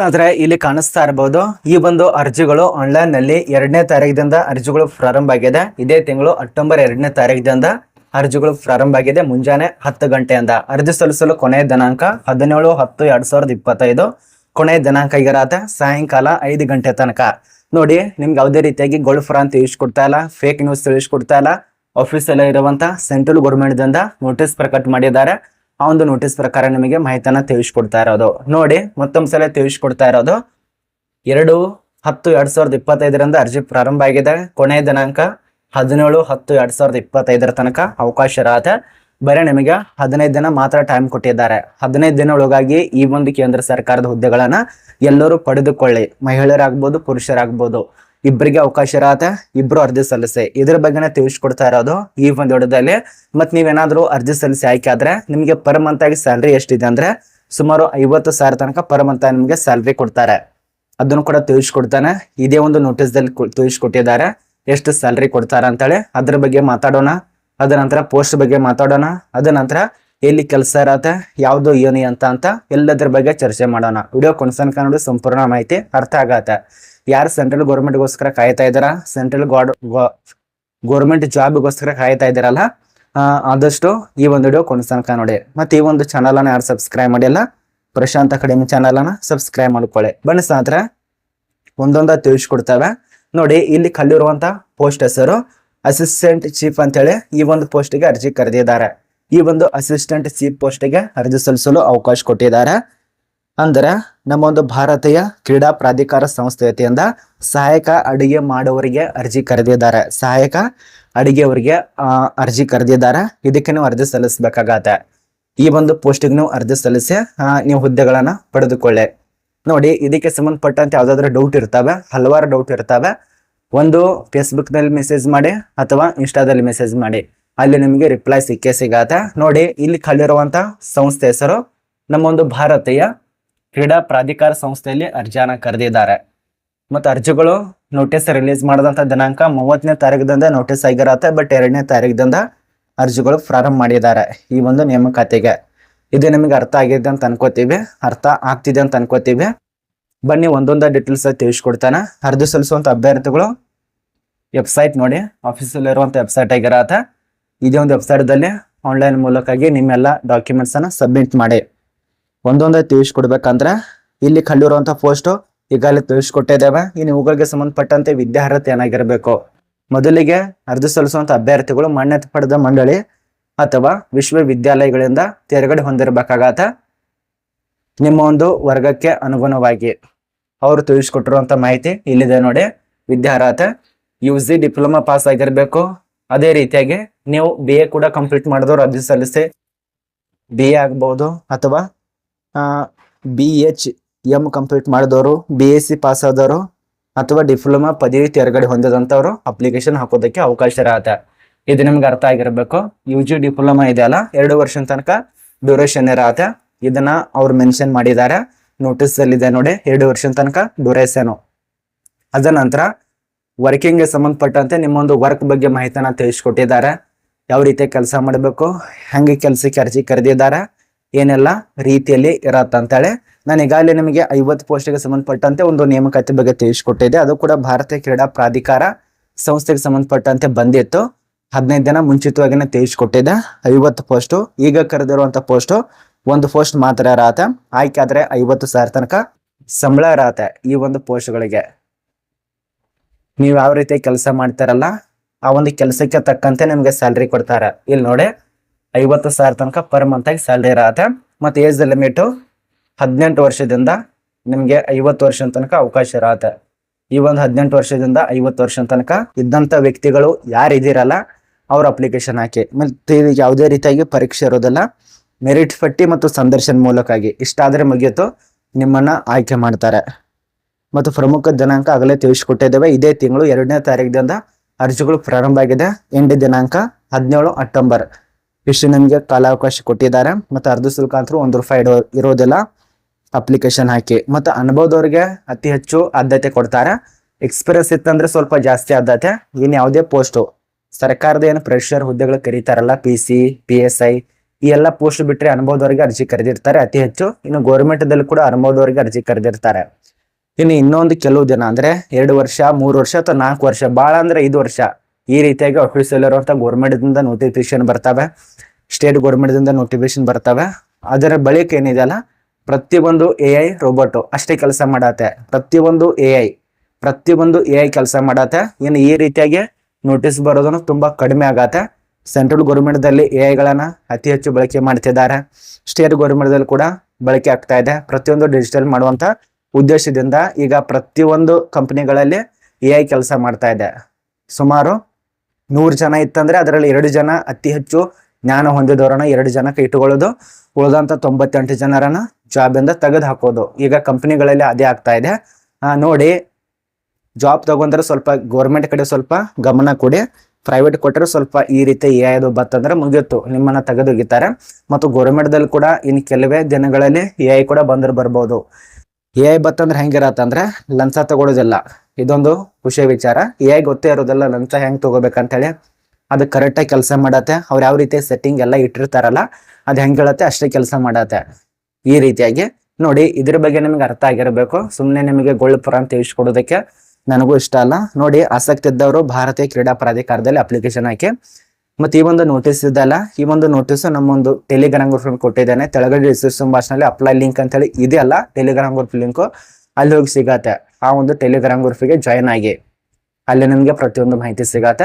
ಆದ್ರೆ ಇಲ್ಲಿ ಕಾಣಿಸ್ತಾ ಇರಬಹುದು ಈ ಒಂದು ಅರ್ಜಿಗಳು ಆನ್ಲೈನ್ ನಲ್ಲಿ 2ನೇ ತಾರೀಕಿನಿಂದ ಅರ್ಜಿಗಳು ಪ್ರಾರಂಭ ಆಗಿದೆ. ಇದೇ ತಿಂಗಳು ಅಕ್ಟೋಬರ್ 2ನೇ ತಾರೀಕಿನಿಂದ ಅರ್ಜಿಗಳು ಪ್ರಾರಂಭ ಆಗಿದೆ. ಮುಂಜಾನೆ 10 ಗಂಟೆಯಿಂದ ಅರ್ಜಿ ಸಲ್ಲಿಸಲು ಕೊನೆಯ ದಿನಾಂಕ 17/10/2025. ಕೊನೆಯ ದಿನಾಂಕ ಆಗಿರತ್ತೆ ಸಾಯಂಕಾಲ 5 ಗಂಟೆ ತನಕ. ನೋಡಿ, ನಿಮ್ಗೆ ಯಾವುದೇ ರೀತಿಯಾಗಿ ಗೋಲ್ಡ್ ಫ್ರಾನ್ ತಿಳಿಸ್ಕೊಡ್ತಾ ಇಲ್ಲ, ಫೇಕ್ ನ್ಯೂಸ್ ತಿಳಿಸ್ಕೊಡ್ತಾ ಇಲ್ಲ. ಆಫೀಸಲ್ಲಿ ಇರುವಂತ ಸೆಂಟ್ರಲ್ ಗೌರ್ಮೆಂಟ್ ದಿಂದ ನೋಟಿಸ್ ಪ್ರಕಟ ಮಾಡಿದ್ದಾರೆ. ಆ ಒಂದು ನೋಟಿಸ್ ಪ್ರಕಾರ ನಿಮಗೆ ಮಾಹಿತಿಯನ್ನ ತಿಳಿಸ್ಕೊಡ್ತಾ ಇರೋದು. ನೋಡಿ, ಮತ್ತೊಂದು ಸಲ ತಿಳಿಸ್ಕೊಡ್ತಾ ಇರೋದು 2/10/2025 ಅರ್ಜಿ ಪ್ರಾರಂಭ ಆಗಿದೆ. ಕೊನೆಯ ದಿನಾಂಕ 17/10/2025 ತನಕ ಅವಕಾಶ ಇರತ್ತೆ. ಬರೀ ನಿಮಗೆ 15 ದಿನ ಮಾತ್ರ ಟೈಮ್ ಕೊಟ್ಟಿದ್ದಾರೆ. 15 ದಿನ ಒಳಗಾಗಿ ಈ ಒಂದು ಕೇಂದ್ರ ಸರ್ಕಾರದ ಹುದ್ದೆಗಳನ್ನ ಎಲ್ಲರೂ ಪಡೆದುಕೊಳ್ಳಿ. ಮಹಿಳೆಯರಾಗ್ಬೋದು, ಪುರುಷರಾಗ್ಬೋದು, ಇಬ್ಬರಿಗೆ ಅವಕಾಶ ಇರತ್ತೆ. ಇಬ್ರು ಅರ್ಜಿ ಸಲ್ಲಿಸಿ. ಇದ್ರ ಬಗ್ಗೆನೇ ತಿಳಿಸ್ಕೊಡ್ತಾ ಇರೋದು ಈ ಒಂದು ವಿಡಿಯೋದಲ್ಲಿ. ಮತ್ ನೀವೇನಾದ್ರೂ ಅರ್ಜಿ ಸಲ್ಲಿಸಿ ಆಯ್ಕೆ ಆದ್ರೆ ನಿಮಗೆ ಪರ್ ಮಂತ್ ಆಗಿ ಸ್ಯಾಲ್ರಿ ಎಷ್ಟಿದೆ ಅಂದ್ರೆ ಸುಮಾರು 50,000 ತನಕ ಪರ್ ಮಂತ್ ನಿಮಗೆ ಸ್ಯಾಲ್ರಿ ಕೊಡ್ತಾರೆ. ಅದನ್ನು ಕೂಡ ತಿಳಿಸ್ಕೊಡ್ತಾನೆ. ಇದೇ ಒಂದು ನೋಟಿಸ್ ದಲ್ಲಿ ತಿಳಿಸ್ಕೊಟ್ಟಿದ್ದಾರೆ ಎಷ್ಟು ಸ್ಯಾಲ್ರಿ ಕೊಡ್ತಾರೆ ಅಂತೇಳಿ. ಅದ್ರ ಬಗ್ಗೆ ಮಾತಾಡೋಣ. ಅದ ನಂತರ ಪೋಸ್ಟ್ ಬಗ್ಗೆ ಮಾತಾಡೋಣ. ಅದ ನಂತರ ಎಲ್ಲಿ ಕೆಲಸ ಇರತ್ತೆ, ಯಾವ್ದು ಏನು ಅಂತ ಎಲ್ಲದ್ರ ಬಗ್ಗೆ ಚರ್ಚೆ ಮಾಡೋಣ. ವಿಡಿಯೋ ಕೊನೆತನಕ ನೋಡಿ, ಸಂಪೂರ್ಣ ಮಾಹಿತಿ ಅರ್ಥ ಆಗತ್ತೆ. ಯಾರು ಸೆಂಟ್ರಲ್ ಗೌರ್ಮೆಂಟ್ಗೋಸ್ಕರ ಕಾಯ್ತಾ ಇದ್ದಾರ, ಸೆಂಟ್ರಲ್ ಗೌರ್ಮೆಂಟ್ ಜಾಬ್ಗೋಸ್ಕರ ಕಾಯ್ತಾ ಇದ್ದಾರಲ್ಲ, ಆದಷ್ಟು ಈ ಒಂದು ವಿಡಿಯೋ ಕೊನೆತನಕ ನೋಡಿ. ಮತ್ತೆ ಈ ಒಂದು ಚಾನಲ್ ಅನ್ನ ಯಾರು ಸಬ್ಸ್ಕ್ರೈಬ್ ಮಾಡಿಲ್ಲ, ಪ್ರಶಾಂತ್ ಅಕಾಡೆಮಿ ಚಾನಲ್ ಅನ್ನ ಸಬ್ಸ್ಕ್ರೈಬ್ ಮಾಡ್ಕೊಳ್ಳಿ. ಬನ್ನಿ ಸ್ನೇಹಿತರೆ, ಒಂದೊಂದ ತಿಳಿಸ್ಕೊಡ್ತೇವೆ ನೋಡಿ. ಇಲ್ಲಿ ಕಲ್ಲಿರುವಂತ ಪೋಸ್ಟ್ ಹೆಸರು ಅಸಿಸ್ಟೆಂಟ್ ಚೀಫ್ ಅಂತೇಳಿ ಈ ಒಂದು ಪೋಸ್ಟ್ಗೆ ಅರ್ಜಿ ಕರೆದಿದ್ದಾರೆ. ಈ ಒಂದು ಅಸಿಸ್ಟೆಂಟ್ ಚೀಫ್ ಪೋಸ್ಟ್ಗೆ ಅರ್ಜಿ ಸಲ್ಲಿಸಲು ಅವಕಾಶ ಕೊಟ್ಟಿದ್ದಾರೆ. ಅಂದ್ರೆ ನಮ್ಮ ಒಂದು ಭಾರತೀಯ ಕ್ರೀಡಾ ಪ್ರಾಧಿಕಾರ ಸಂಸ್ಥೆ ವತಿಯಿಂದ ಸಹಾಯಕ ಅಡಿಗೆ ಮಾಡುವವರಿಗೆ ಅರ್ಜಿ ಕರೆದಿದ್ದಾರೆ. ಸಹಾಯಕ ಅಡಿಗೆಯವರಿಗೆ ಅರ್ಜಿ ಕರೆದಿದ್ದಾರೆ. ಇದಕ್ಕೆ ನೀವು ಅರ್ಜಿ ಸಲ್ಲಿಸಬೇಕಾಗತ್ತೆ. ಈ ಒಂದು ಪೋಸ್ಟಿಗೆ ನೀವು ಅರ್ಜಿ ಸಲ್ಲಿಸಿ ನೀವು ಹುದ್ದೆಗಳನ್ನ ಪಡೆದುಕೊಳ್ಳಿ. ನೋಡಿ, ಇದಕ್ಕೆ ಸಂಬಂಧಪಟ್ಟಂತೆ ಯಾವ್ದಾದ್ರು ಡೌಟ್ ಇರ್ತವೆ, ಹಲವಾರು ಡೌಟ್ ಇರ್ತವೆ. ಒಂದು ಫೇಸ್ಬುಕ್ ನಲ್ಲಿ ಮೆಸೇಜ್ ಮಾಡಿ ಅಥವಾ ಇನ್ಸ್ಟಾದಲ್ಲಿ ಮೆಸೇಜ್ ಮಾಡಿ, ಅಲ್ಲಿ ನಿಮಗೆ ರಿಪ್ಲೈ ಸಿಕ್ಕೇ ಸಿಗತ್ತೆ. ನೋಡಿ, ಇಲ್ಲಿ ಕಲ್ಲಿರುವಂತ ಸಂಸ್ಥೆ ಹೆಸರು ನಮ್ಮ ಒಂದು ಭಾರತೀಯ ಕ್ರೀಡಾ ಪ್ರಾಧಿಕಾರ ಸಂಸ್ಥೆಯಲ್ಲಿ ಅರ್ಜಿಯನ್ನ ಕರೆದಿದ್ದಾರೆ. ಮತ್ತು ಅರ್ಜಿಗಳು ನೋಟಿಸ್ ರಿಲೀಸ್ ಮಾಡಿದಂತ ದಿನಾಂಕ 30ನೇ ತಾರೀಕಿನಿಂದ ನೋಟಿಸ್ ಆಗಿರತ್ತೆ. ಬಟ್ 2ನೇ ತಾರೀಕಿನಿಂದ ಅರ್ಜಿಗಳು ಪ್ರಾರಂಭ ಮಾಡಿದ್ದಾರೆ ಈ ಒಂದು ನೇಮಕಾತಿಗೆ. ಇದು ನಿಮಗೆ ಅರ್ಥ ಆಗಿದೆ ಅಂತ ಅನ್ಕೋತೀವಿ, ಅರ್ಥ ಆಗ್ತಿದೆ ಅಂತ ಅನ್ಕೋತೀವಿ. ಬನ್ನಿ ಒಂದೊಂದ ಡೀಟೇಲ್ಸ್ ತಿಳಿಸ್ಕೊಡ್ತಾನೆ. ಅರ್ಜಿ ಸಲ್ಲಿಸುವಂತ ಅಭ್ಯರ್ಥಿಗಳು ವೆಬ್ಸೈಟ್ ನೋಡಿ, ಆಫೀಸಲ್ಲಿ ಇರುವಂತ ವೆಬ್ಸೈಟ್ ಆಗಿರತ್ತೆ. ಇದೇ ಒಂದು ವೆಬ್ಸೈಟ್ದಲ್ಲಿ ಆನ್ಲೈನ್ ಮೂಲಕವಾಗಿ ನಿಮ್ಮೆಲ್ಲ ಡಾಕ್ಯುಮೆಂಟ್ಸ್ ಅನ್ನ ಸಬ್ಮಿಟ್ ಮಾಡಿ. ಒಂದೊಂದೇ ತಿಳಿಸ್ಕೊಡ್ಬೇಕಂದ್ರೆ ಇಲ್ಲಿ ಕಲ್ಲಿರುವಂತ ಪೋಸ್ಟ್ ಈಗಾಗಲೇ ತಿಳಿಸ್ಕೊಟ್ಟಿದ್ದೇವೆ. ಇನ್ನು ಇವುಗಳಿಗೆ ಸಂಬಂಧಪಟ್ಟಂತೆ ವಿದ್ಯಾರ್ಹತೆ ಏನಾಗಿರ್ಬೇಕು. ಮೊದಲಿಗೆ ಅರ್ಜಿ ಸಲ್ಲಿಸುವಂತ ಅಭ್ಯರ್ಥಿಗಳು ಮಾನ್ಯತೆ ಪಡೆದ ಮಂಡಳಿ ಅಥವಾ ವಿಶ್ವವಿದ್ಯಾಲಯಗಳಿಂದ ತೇರ್ಗಡೆ ಹೊಂದಿರಬೇಕಾಗತ್ತೆ. ನಿಮ್ಮ ಒಂದು ವರ್ಗಕ್ಕೆ ಅನುಗುಣವಾಗಿ ಅವರು ತಿಳಿಸ್ಕೊಟ್ಟಿರುವಂತ ಮಾಹಿತಿ ಇಲ್ಲಿದೆ ನೋಡಿ. ವಿದ್ಯಾರ್ಹತೆ UG ಡಿಪ್ಲೊಮಾ ಪಾಸ್ ಆಗಿರ್ಬೇಕು. ಅದೇ ರೀತಿಯಾಗಿ ನೀವು BA ಕೂಡ ಕಂಪ್ಲೀಟ್ ಮಾಡಿದವರು ಅರ್ಜಿ ಸಲ್ಲಿಸಿ. BA ಆಗ್ಬಹುದು ಅಥವಾ BHM ಕಂಪ್ಲೀಟ್ ಮಾಡಿದವರು, BSc ಪಾಸ್ ಆದವರು ಅಥವಾ ಡಿಪ್ಲೊಮಾ ಪದವಿ ತೇರ್ಗಡೆ ಹೊಂದಿದಂತವರು ಅಪ್ಲಿಕೇಶನ್ ಹಾಕೋದಕ್ಕೆ ಅವಕಾಶ ಇರತ್ತೆ. ಇದು ನಿಮ್ಗೆ ಅರ್ಥ ಆಗಿರ್ಬೇಕು. UG ಡಿಪ್ಲೊಮಾ ಇದೆಯಲ್ಲ, 2 ವರ್ಷದ ತನಕ ಡ್ಯೂರೇಷನ್ ಇರತ್ತೆ. ಇದನ್ನ ಅವ್ರು ಮೆನ್ಷನ್ ಮಾಡಿದ್ದಾರೆ ನೋಟಿಸ್ ಅಲ್ಲಿ ಇದೆ ನೋಡಿ, 2 ವರ್ಷದ ತನಕ ಡ್ಯೂರೇಷನ್. ಅದ ನಂತರ ವರ್ಕಿಂಗ್ ಗೆ ಸಂಬಂಧಪಟ್ಟಂತೆ ನಿಮ್ಮೊಂದು ವರ್ಕ್ ಬಗ್ಗೆ ಮಾಹಿತಿನ ತಿಳಿಸ್ಕೊಟ್ಟಿದ್ದಾರೆ. ಯಾವ ರೀತಿ ಕೆಲಸ ಮಾಡಬೇಕು, ಹೆಂಗೆ ಕೆಲಸಕ್ಕೆ ಅರ್ಜಿ ಕರೆದಿದ್ದಾರೆ, ಏನೆಲ್ಲ ರೀತಿಯಲ್ಲಿ ಇರತ್ತ ಅಂತೇಳಿ. ನಾನು ಈಗಾಗಲೇ ನಿಮಗೆ 50 ಪೋಸ್ಟ್ಗೆ ಸಂಬಂಧಪಟ್ಟಂತೆ ಒಂದು ನೇಮಕಾತಿ ಬಗ್ಗೆ ತಿಳಿಸ್ಕೊಟ್ಟಿದ್ದೆ. ಅದು ಕೂಡ ಭಾರತೀಯ ಕ್ರೀಡಾ ಪ್ರಾಧಿಕಾರ ಸಂಸ್ಥೆಗೆ ಸಂಬಂಧಪಟ್ಟಂತೆ ಬಂದಿತ್ತು. 15 ದಿನ ಮುಂಚಿತವಾಗಿನೇ ತಿಳಿಸ್ಕೊಟ್ಟಿದ್ದೆ 50 ಪೋಸ್ಟು. ಈಗ ಕರೆದಿರುವಂತ ಪೋಸ್ಟು ಒಂದು ಪೋಸ್ಟ್ ಮಾತ್ರ ಇರತ್ತೆ. ಆಯ್ಕೆ ಆದ್ರೆ 50,000 ತನಕ ಸಂಬಳ ಇರತ್ತೆ ಈ ಒಂದು ಪೋಸ್ಟ್ಗಳಿಗೆ. ನೀವು ಯಾವ ರೀತಿ ಕೆಲಸ ಮಾಡ್ತಾರಲ್ಲ ಆ ಒಂದು ಕೆಲಸಕ್ಕೆ ತಕ್ಕಂತೆ ನಿಮ್ಗೆ ಸ್ಯಾಲ್ರಿ ಕೊಡ್ತಾರೆ. ಇಲ್ಲಿ ನೋಡಿ, 50,000 ತನಕ ಪರ್ ಮಂತ್ ಆಗಿ ಸ್ಯಾಲ್ರಿ ಇರತ್ತೆ. ಮತ್ತೆ ಏಜ್ ಲಿಮಿಟ್ 18 ವರ್ಷದಿಂದ ನಿಮ್ಗೆ 50 ವರ್ಷದ ತನಕ ಅವಕಾಶ ಇರತ್ತೆ. ಈ ಒಂದು 18 ವರ್ಷದಿಂದ 50 ವರ್ಷದ ತನಕ ಇದ್ದಂತ ವ್ಯಕ್ತಿಗಳು ಯಾರು ಇದ್ದೀರಲ್ಲ ಅವ್ರ ಅಪ್ಲಿಕೇಶನ್ ಹಾಕಿ. ಮತ್ತೆ ಯಾವುದೇ ರೀತಿಯಾಗಿ ಪರೀಕ್ಷೆ ಇರೋದಿಲ್ಲ. ಮೆರಿಟ್ ಪಟ್ಟಿ ಮತ್ತು ಸಂದರ್ಶನ ಮೂಲಕವಾಗಿ ಇಷ್ಟಾದ್ರೆ ಮುಗಿಯಿತು, ನಿಮ್ಮನ್ನ ಆಯ್ಕೆ ಮಾಡ್ತಾರೆ. ಮತ್ತು ಪ್ರಮುಖ ದಿನಾಂಕ ಆಗಲೇ ತಿಳಿಸ್ಕೊಟ್ಟಿದ್ದೇವೆ. ಇದೇ ತಿಂಗಳು 2ನೇ ತಾರೀಕಿನಿಂದ ಅರ್ಜಿಗಳು ಪ್ರಾರಂಭ ಆಗಿದೆ. ಎಂಡ್ ದಿನಾಂಕ 17 ಅಕ್ಟೋಬರ್. ಇಷ್ಟು ನಿಮಗೆ ಕಾಲಾವಕಾಶ ಕೊಟ್ಟಿದ್ದಾರೆ. ಮತ್ತು ಅರ್ಜಿ ಶುಲ್ಕ ಅಂತೂ ₹1 ಇರೋದಿಲ್ಲ. ಅಪ್ಲಿಕೇಶನ್ ಹಾಕಿ. ಮತ್ತು ಅನುಭವದವ್ರಿಗೆ ಅತಿ ಹೆಚ್ಚು ಆದ್ಯತೆ ಕೊಡ್ತಾರೆ. ಎಕ್ಸ್ಪೀರಿಯನ್ಸ್ ಇತ್ತಂದ್ರೆ ಸ್ವಲ್ಪ ಜಾಸ್ತಿ ಆದ್ಯತೆ. ಇನ್ನು ಯಾವುದೇ ಪೋಸ್ಟು ಸರ್ಕಾರದ ಏನು ಪ್ರೆಷರ್ ಹುದ್ದೆಗಳು ಕರೀತಾರಲ್ಲ, PC, PSI ಈ ಎಲ್ಲ ಪೋಸ್ಟ್ ಬಿಟ್ರೆ ಅನುಭವದವರಿಗೆ ಅರ್ಜಿ ಕರೆದಿರ್ತಾರೆ ಅತಿ ಹೆಚ್ಚು. ಇನ್ನು ದಲ್ಲಿ ಕೂಡ ಅನುಭವದವರಿಗೆ ಅರ್ಜಿ ಕರೆದಿರ್ತಾರೆ. ಇನ್ನು ಇನ್ನೊಂದು ಕೆಲವು ದಿನ ಅಂದ್ರೆ 2 ವರ್ಷ 3 ವರ್ಷ ಅಥವಾ 4 ವರ್ಷ, ಬಹಳ ಅಂದ್ರೆ 5 ವರ್ಷ ಈ ರೀತಿಯಾಗಿ ಆಫೀಸಲ್ಲಿ ಇರುವಂತ ದಿಂದ ನೋಟಿಫಿಕೇಶನ್ ಬರ್ತವೆ, ಸ್ಟೇಟ್ ದಿಂದ ನೋಟಿಫಿಕೇಶನ್ ಬರ್ತವೆ. ಅದರ ಬಳಿಕ ಏನಿದೆಯಲ್ಲ, ಪ್ರತಿಯೊಂದು AI ರೋಬೋಟ್ ಅಷ್ಟೇ ಕೆಲಸ ಮಾಡತ್ತೆ. ಪ್ರತಿಯೊಂದು AI ಕೆಲಸ ಮಾಡತ್ತೆ. ಇನ್ನು ಈ ರೀತಿಯಾಗಿ ನೋಟಿಸ್ ಬರೋದನ್ನು ತುಂಬಾ ಕಡಿಮೆ ಆಗತ್ತೆ. ಸೆಂಟ್ರಲ್ ದಲ್ಲಿ AI ಗಳನ್ನ ಅತಿ ಹೆಚ್ಚು ಬಳಕೆ ಮಾಡ್ತಿದ್ದಾರೆ. ಸ್ಟೇಟ್ ದಲ್ಲಿ ಕೂಡ ಬಳಕೆ ಆಗ್ತಾ ಇದೆ. ಪ್ರತಿಯೊಂದು ಡಿಜಿಟಲ್ ಮಾಡುವಂತ ಉದ್ದೇಶದಿಂದ ಈಗ ಪ್ರತಿಯೊಂದು ಕಂಪನಿಗಳಲ್ಲಿ AI ಕೆಲಸ ಮಾಡ್ತಾ ಇದೆ. ಸುಮಾರು 100 ಜನ ಇತ್ತಂದ್ರೆ ಅದರಲ್ಲಿ 2 ಜನ ಅತಿ ಹೆಚ್ಚು ಜ್ಞಾನ ಹೊಂದಿದವರನ್ನ 2 ಜನಕ್ಕೆ ಇಟ್ಟುಕೊಳ್ಳೋದು, ಉಳಿದಂತ 98 ಜನರನ್ನ ಜಾಬ್ ಇಂದ ತೆಗೆದು ಹಾಕೋದು. ಈಗ ಕಂಪನಿಗಳಲ್ಲಿ ಅದೇ ಆಗ್ತಾ ಇದೆ. ನೋಡಿ, ಜಾಬ್ ತಗೊಂಡ್ರೆ ಸ್ವಲ್ಪ ಗೌರ್ಮೆಂಟ್ ಕಡೆ ಸ್ವಲ್ಪ ಗಮನ ಕೊಡಿ. ಪ್ರೈವೇಟ್ ಕೊಟ್ಟರೆ ಸ್ವಲ್ಪ ಈ ರೀತಿ AI ಬತ್ತಂದ್ರೆ ಮುಗಿಯುತ್ತು, ನಿಮ್ಮನ್ನ ತೆಗೆದೊಗಿತಾರೆ. ಮತ್ತು ದಲ್ಲಿ ಕೂಡ ಇನ್ನು ಕೆಲವೇ ದಿನಗಳಲ್ಲಿ AI ಕೂಡ ಬರ್ಬೋದು. AI ಬತ್ತಂದ್ರೆ ಹೆಂಗಿರತ್ತಂದ್ರೆ ಲಂಚ ತಗೊಳ್ಳೋದಿಲ್ಲ. ಇದೊಂದು ಖುಷಿ ವಿಚಾರ. AI ಗೊತ್ತೇ ಇರೋದಿಲ್ಲ ಲಂಚ ಹೆಂಗ್ ತಗೋಬೇಕಂತ ಹೇಳಿ. ಅದು ಕರೆಕ್ಟಾಗಿ ಕೆಲಸ ಮಾಡತ್ತೆ. ಅವ್ರು ಯಾವ ರೀತಿ ಸೆಟ್ಟಿಂಗ್ ಎಲ್ಲ ಇಟ್ಟಿರ್ತಾರಲ್ಲ, ಅದು ಹೆಂಗ್ ಹೇಳತ್ತೆ ಅಷ್ಟೇ ಕೆಲಸ ಮಾಡತ್ತೆ. ಈ ರೀತಿಯಾಗಿ ನೋಡಿ, ಇದ್ರ ಬಗ್ಗೆ ನಿಮ್ಗೆ ಅರ್ಥ ಆಗಿರಬೇಕು. ಸುಮ್ಮನೆ ನಿಮಗೆ ಗೊಳ್ಳುಪುರ ಅಂತ ತಿಳಿಸ್ಕೊಡೋದಕ್ಕೆ ನನಗೂ ಇಷ್ಟ ಅಲ್ಲ. ನೋಡಿ, ಆಸಕ್ತಿ ಇದ್ದವರು ಭಾರತೀಯ ಕ್ರೀಡಾ ಪ್ರಾಧಿಕಾರದಲ್ಲಿ ಅಪ್ಲಿಕೇಶನ್ ಹಾಕಿ. ಮತ್ತೆ ಈ ಒಂದು ನೋಟಿಸ್ ಇದೆಯಲ್ಲ, ಈ ಒಂದು ನೋಟಿಸ್ ನಮ್ಮೊಂದು ಟೆಲಿಗ್ರಾಮ್ ಗ್ರೂಪ್ ಕೊಟ್ಟಿದ್ದೇನೆ. ತೆಳಗಡೆ ಡಿಸ್ಕ್ರಿಪ್ಷನ್ ಬಾಕ್ಸ್ ನಲ್ಲಿ ಅಪ್ಲೈ ಲಿಂಕ್ ಅಂತ ಹೇಳಿ ಇದೆಯಲ್ಲ, ಟೆಲಿಗ್ರಾಮ್ ಗ್ರೂಪ್ ಲಿಂಕ್, ಅಲ್ಲಿ ಹೋಗಿ ಸಿಗತ್ತೆ. ಆ ಒಂದು ಟೆಲಿಗ್ರಾಮ್ ಗ್ರೂಪ್ಗೆ ಜಾಯ್ನ್ ಆಗಿ, ಅಲ್ಲಿ ನಿಮ್ಗೆ ಪ್ರತಿಯೊಂದು ಮಾಹಿತಿ ಸಿಗತ್ತೆ.